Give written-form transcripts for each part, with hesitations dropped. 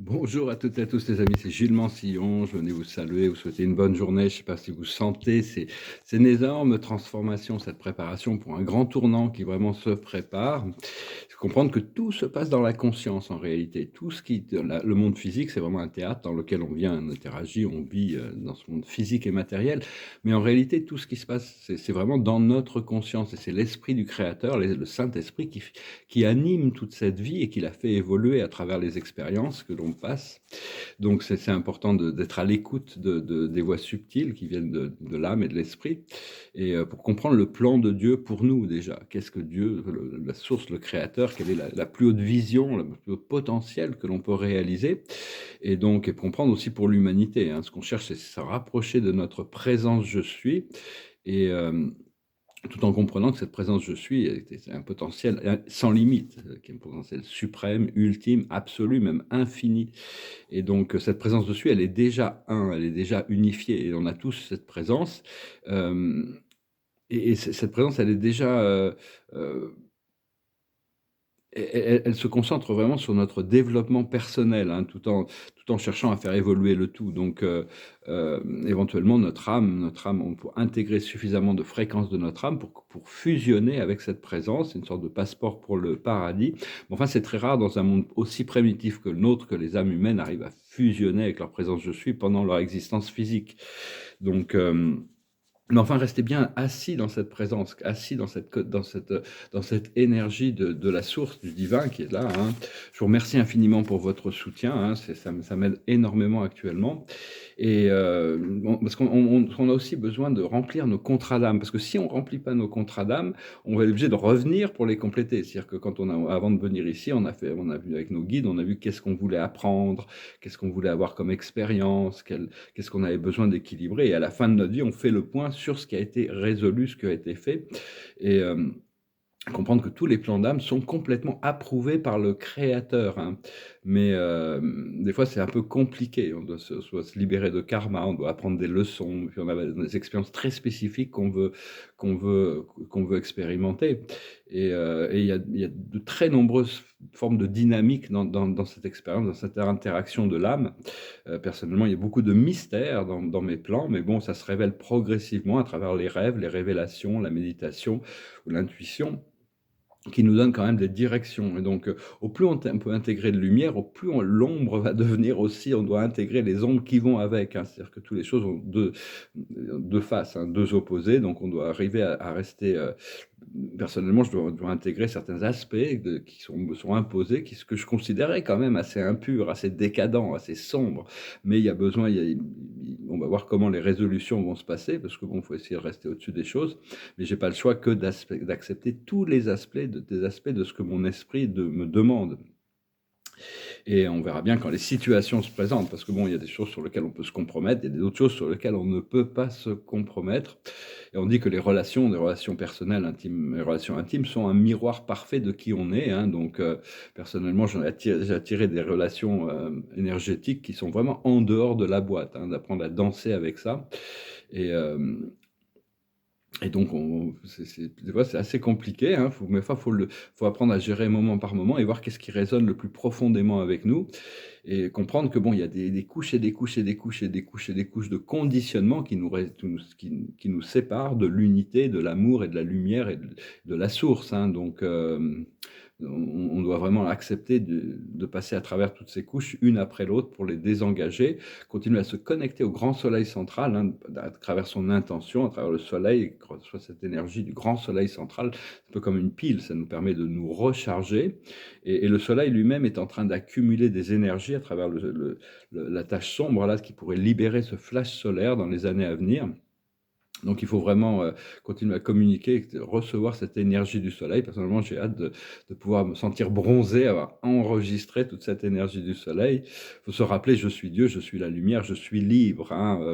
Bonjour à toutes et à tous les amis, c'est Gilles Mansillon. Je venais vous saluer, vous souhaiter une bonne journée. Je ne sais pas si vous sentez, c'est une énorme transformation, cette préparation pour un grand tournant qui vraiment se prépare. Il faut comprendre que tout se passe dans la conscience en réalité. Tout ce qui, le monde physique, c'est vraiment un théâtre dans lequel on vient, on interagit, on vit dans ce monde physique et matériel. Mais en réalité, tout ce qui se passe, c'est vraiment dans notre conscience. Et c'est l'esprit du Créateur, le Saint-Esprit qui anime toute cette vie et qui la fait évoluer à travers les expériences que l'on passe. Donc c'est important d'être à l'écoute des voix subtiles qui viennent de l'âme et de l'esprit, et pour comprendre le plan de Dieu pour nous déjà. Qu'est-ce que Dieu, la source, le créateur, quelle est la plus haute vision, le plus haut potentiel que l'on peut réaliser, et donc et comprendre aussi pour l'humanité. Ce qu'on cherche, c'est se rapprocher de notre présence je suis, et tout en comprenant que cette présence je suis est un potentiel sans limite, qui est un potentiel suprême, ultime, absolu, même infini. Et donc cette présence je suis, elle est déjà elle est déjà unifiée, et on a tous cette présence. Hem et cette présence, elle est déjà, heu elle se concentre vraiment sur notre développement personnel, tout en cherchant à faire évoluer le tout. Donc, éventuellement, notre âme, on peut intégrer suffisamment de fréquences de notre âme pour fusionner avec cette présence, une sorte de passeport pour le paradis. Mais enfin, c'est très rare dans un monde aussi primitif que le nôtre, que les âmes humaines arrivent à fusionner avec leur présence je suis pendant leur existence physique. Donc, mais enfin, restez bien assis dans cette présence, assis dans cette énergie de la source, du divin qui est là. Je vous remercie infiniment pour votre soutien. Ça m'aide énormément actuellement. Et parce qu'on a aussi besoin de remplir nos contrats d'âme. Parce que si on ne remplit pas nos contrats d'âme, on va être obligé de revenir pour les compléter. C'est-à-dire que avant de venir ici, on a vu avec nos guides, on a vu qu'est-ce qu'on voulait apprendre, qu'est-ce qu'on voulait avoir comme expérience, qu'est-ce qu'on avait besoin d'équilibrer. Et à la fin de notre vie, on fait le point sur ce qui a été résolu, ce qui a été fait. Et comprendre que tous les plans d'âme sont complètement approuvés par le créateur. Mais des fois, c'est un peu compliqué. On doit se libérer de karma, on doit apprendre des leçons, puis on a des expériences très spécifiques qu'on veut qu'on veut expérimenter. Et il y a de très nombreuses formes de dynamique dans cette expérience, dans cette interaction de l'âme. Personnellement, il y a beaucoup de mystères dans mes plans, mais bon, ça se révèle progressivement à travers les rêves, les révélations, la méditation ou l'intuition, qui nous donne quand même des directions. Et donc, au plus on peut intégrer de lumière, au plus l'ombre va devenir aussi, on doit intégrer les ombres qui vont avec. C'est-à-dire que toutes les choses ont deux faces, deux opposés, donc on doit arriver à rester... personnellement, je dois intégrer certains aspects qui me sont imposés, ce que je considérais quand même assez impurs, assez décadents, assez sombres. Mais il y a besoin, on va voir comment les résolutions vont se passer, parce que bon, il faut essayer de rester au-dessus des choses. Mais j'ai pas le choix que d'accepter tous les aspects des aspects de ce que mon esprit me demande. Et on verra bien quand les situations se présentent, parce que bon, il y a des choses sur lesquelles on peut se compromettre, il y a d'autres choses sur lesquelles on ne peut pas se compromettre. Et on dit que les relations personnelles, intimes, les relations intimes sont un miroir parfait de qui on est. Donc, personnellement, j'ai attiré des relations énergétiques qui sont vraiment en dehors de la boîte, d'apprendre à danser avec ça. Et, et donc, des fois, c'est assez compliqué. Mais enfin, faut apprendre à gérer moment par moment et voir qu'est-ce qui résonne le plus profondément avec nous, et comprendre que bon, il y a des couches et des couches et des couches et des couches et des couches de conditionnement qui nous séparent de l'unité, de l'amour et de la lumière et de la source. Donc, on doit vraiment accepter de passer à travers toutes ces couches, une après l'autre, pour les désengager, continuer à se connecter au grand soleil central, à travers son intention, à travers le soleil, soit cette énergie du grand soleil central, un peu comme une pile, ça nous permet de nous recharger. Et le soleil lui-même est en train d'accumuler des énergies à travers la tache sombre là, qui pourrait libérer ce flash solaire dans les années à venir. Donc il faut vraiment continuer à communiquer, recevoir cette énergie du soleil. Personnellement, j'ai hâte de pouvoir me sentir bronzé, avoir enregistré toute cette énergie du soleil. Il faut se rappeler, je suis Dieu, je suis la lumière, je suis libre,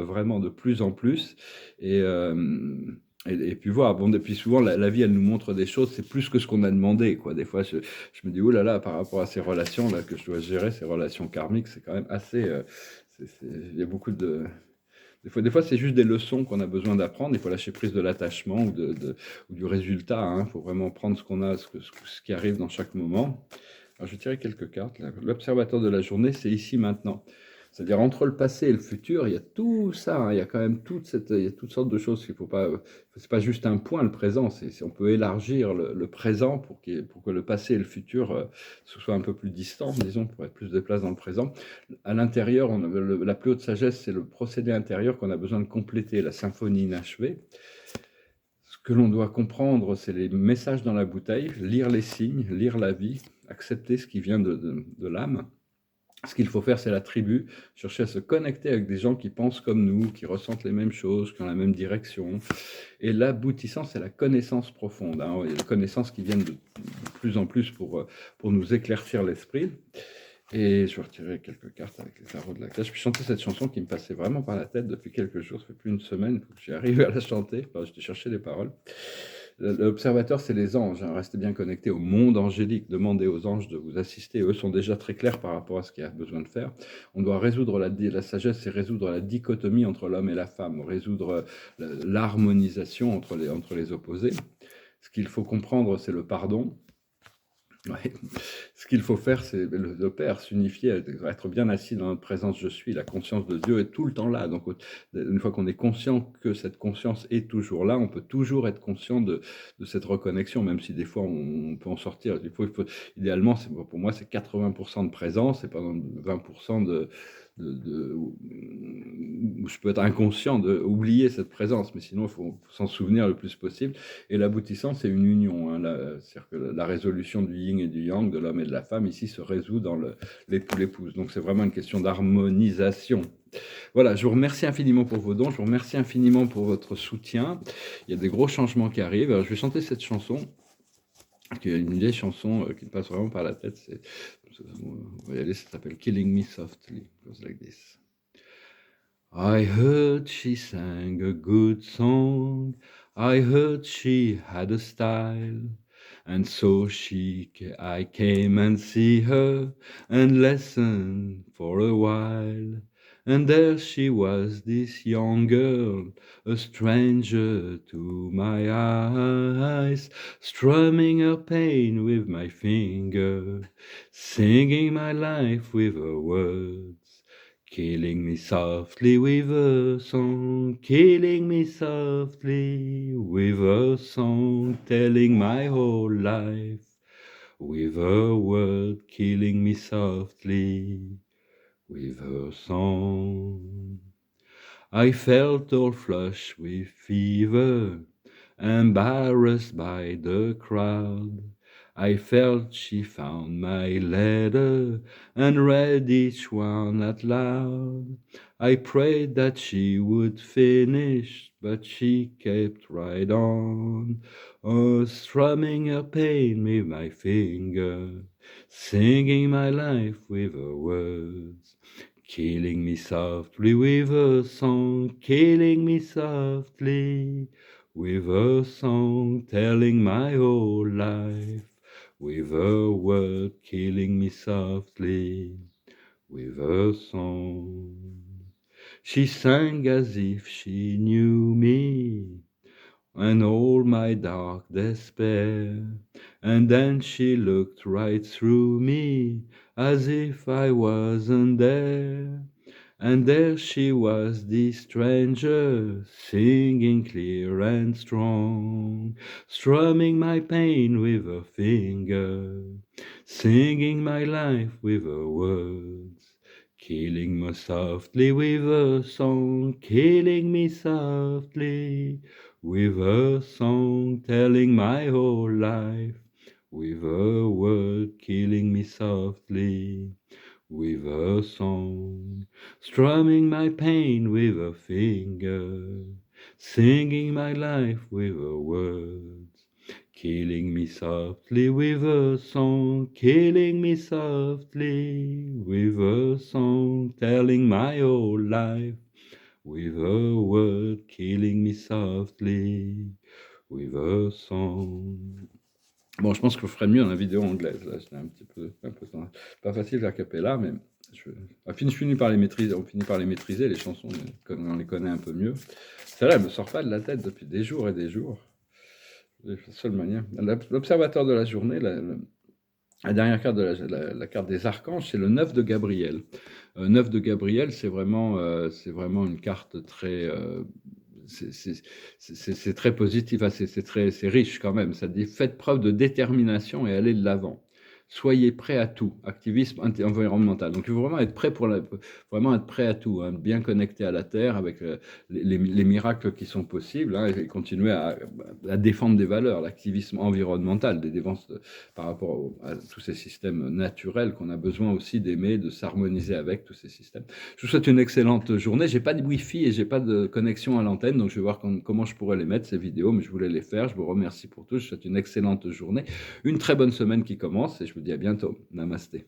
vraiment de plus en plus. Et, et puis voilà, bon, et puis souvent la vie, elle nous montre des choses, c'est plus que ce qu'on a demandé, quoi. Des fois, je me dis, oh là là, par rapport à ces relations là que je dois gérer, ces relations karmiques, c'est quand même assez... il y a beaucoup de... Des fois, c'est juste des leçons qu'on a besoin d'apprendre. Il faut lâcher prise de l'attachement ou du résultat. Il faut vraiment prendre ce qu'on a, ce qui arrive dans chaque moment. Alors, je vais tirer quelques cartes. L'observateur de la journée, c'est ici maintenant. C'est-à-dire entre le passé et le futur, il y a tout ça, hein, il y a quand même il y a toutes sortes de choses qu'il faut pas. C'est pas juste un point le présent. On peut élargir le présent pour que le passé et le futur se soient un peu plus distants, disons, pour être plus de place dans le présent. À l'intérieur, la plus haute sagesse, c'est le procédé intérieur qu'on a besoin de compléter, la symphonie inachevée. Ce que l'on doit comprendre, c'est les messages dans la bouteille, lire les signes, lire la vie, accepter ce qui vient de l'âme. Ce qu'il faut faire, c'est la tribu, chercher à se connecter avec des gens qui pensent comme nous, qui ressentent les mêmes choses, qui ont la même direction. Et l'aboutissant, c'est la connaissance profonde, hein. Il y a des connaissances qui viennent de plus en plus pour nous éclaircir l'esprit. Et je vais retirer quelques cartes avec les tarots de la cage. Puis chanter cette chanson qui me passait vraiment par la tête depuis quelques jours. Ça fait plus d'une semaine que j'y arrive à la chanter. Enfin, je cherchais les paroles. L'observateur, c'est les anges, hein. Restez bien connectés au monde angélique. Demandez aux anges de vous assister. Eux sont déjà très clairs par rapport à ce qu'il y a besoin de faire. On doit résoudre la sagesse, c'est résoudre la dichotomie entre l'homme et la femme, résoudre l'harmonisation entre les opposés. Ce qu'il faut comprendre, c'est le pardon. Ouais. Ce qu'il faut faire, c'est le Père, s'unifier, être bien assis dans notre présence, je suis, la conscience de Dieu est tout le temps là. Donc, une fois qu'on est conscient que cette conscience est toujours là, on peut toujours être conscient de cette reconnexion, même si des fois on peut en sortir. Idéalement, pour moi, c'est 80% de présence et pendant 20% où je peux être inconscient d'oublier cette présence, mais sinon il faut s'en souvenir le plus possible. Et l'aboutissant, c'est une union, hein, c'est-à-dire que la résolution du yin et du yang, de l'homme et de la femme, ici se résout dans l'époux-l'épouse. Donc c'est vraiment une question d'harmonisation. Voilà, je vous remercie infiniment pour vos dons, je vous remercie infiniment pour votre soutien. Il y a des gros changements qui arrivent. Alors, je vais chanter cette chanson, qui est une vieille chanson qui me passe vraiment par la tête. On va y aller, ça s'appelle Killing Me Softly. It goes like this. I heard she sang a good song, I heard she had a style, and so I came and see her and listened for a while. And there she was, this young girl, a stranger to my eyes, strumming her pain with my finger, singing my life with her words, killing me softly with a song, killing me softly with a song, telling my whole life with a word, killing me softly with her song. I felt all flushed with fever, embarrassed by the crowd. I felt she found my letter and read each one out loud. I prayed that she would finish, but she kept right on, strumming her pain with my finger, singing my life with her words, killing me softly with a song, killing me softly with a song, telling my whole life with a word, killing me softly with a song. She sang as if she knew me and all my dark despair, and then she looked right through me as if I wasn't there. And there she was, this stranger, singing clear and strong, strumming my pain with her finger, singing my life with her words, killing me softly with a song, killing me softly with a song, telling my whole life with a word, killing me softly with a song, strumming my pain with a finger, singing my life with her words, killing me softly with a song, killing me softly with a song, telling my whole life with a word, killing me softly with a song. Bon, je pense que je ferais mieux dans la vidéo anglaise. Là, j'étais un peu pas facile à cappella, mais on finit par les maîtriser. On finit par les maîtriser, les chansons, comme on les connaît un peu mieux. Celle-là, elle me sort pas de la tête depuis des jours et des jours. C'est la seule manière. L'observateur de la journée, La dernière carte de la carte des archanges, c'est le 9 de Gabriel. 9 de Gabriel, c'est vraiment une carte très, c'est c'est c'est très positif, hein, c'est riche quand même. Ça dit: «Faites preuve de détermination et allez de l'avant. Soyez prêts à tout». Activisme environnemental. Donc il faut vraiment être prêt vraiment être prêt à tout, hein, bien connecté à la terre avec, les miracles qui sont possibles, hein, et continuer à défendre des valeurs. L'activisme environnemental, des défenses par rapport à tous ces systèmes naturels qu'on a besoin aussi d'aimer, de s'harmoniser avec tous ces systèmes. Je vous souhaite une excellente journée. J'ai pas de Wi-Fi et j'ai pas de connexion à l'antenne, donc je vais voir comment je pourrais les mettre, ces vidéos, mais je voulais les faire. Je vous remercie pour tout. Je vous souhaite une excellente journée, une très bonne semaine qui commence et je vous dis à bientôt. Namasté.